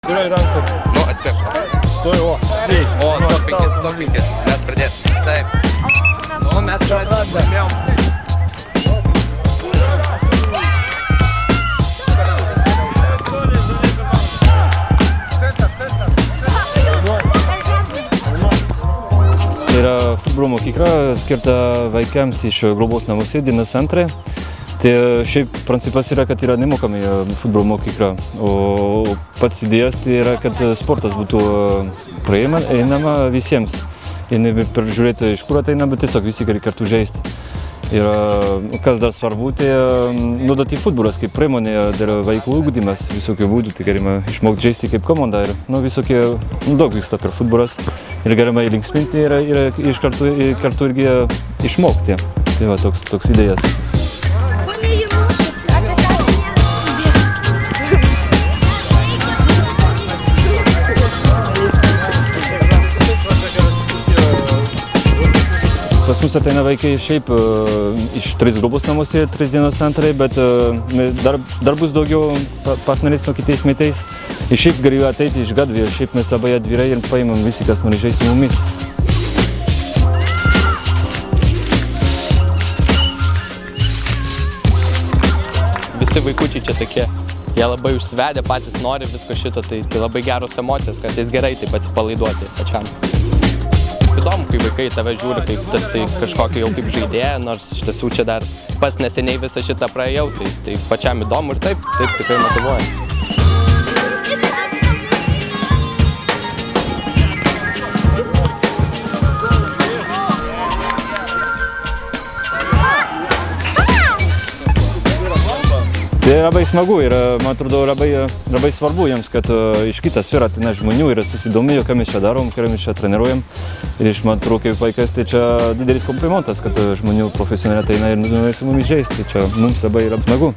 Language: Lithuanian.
Kurioj rankoj? Nu, atspėk. Tuoj, o. O, duok penkis. Mes pradėsim. Taip. Nu, mes pradėjom. Tai yra futbolo mokykla skirta vaikams iš globos namuose, dienos centrai. Tai šiaip principas yra, kad yra nemokami futbolo mokykla, o pats idėjas tai yra, kad sportas būtų prieinama visiems. Ir neperžiūrėti, iš kur ateina, bet tiesiog visi gali kartu žaisti. Ir kas dar svarbu, tai naudoti futbolas kaip priemonė dėl vaikų ugdymas, visokių būdų, tai galima išmokti žaisti kaip komanda ir visokie daug vyksta per futbolas. Ir galima įlinksminti ir kartu irgi išmokti. Tai va, toks idėjas. Pas mus ateina vaikai šiaip iš 3 globos namuose, 3 dienos centrai, bet dar bus daugiau partnerystės kitais metais. Ir šiaip galiu ateiti iš gatvės, šiaip mes labai atvirai ir paimam visi, kas nori žaisti su mumis. Visi vaikučiai čia tokie, jie labai užsivedę, patys nori visko šito, tai labai geros emocijos, kad jis gerai taip atsipalaiduoti pačiam. Įdomu, kai vaikai tave žiūri kaip tarsi kažkokį jau kaip žaidėją, nors iš tiesų čia dar pats neseniai visą šitą praėjau, tai pačiam įdomu ir taip tikrai motyvuoja. Tai labai smagu ir, man atrodo, labai svarbu jiems, kad iš kitos sferų ateina žmonių ir susidomėjo, ką mes čia darom, ką mes čia treniruojam. Ir man atrodo, kaip vaikas, tai čia didelis komplimentas, kad žmonių profesionaliai ateina ir nori su mumis žaisti. Čia mums labai yra smagu.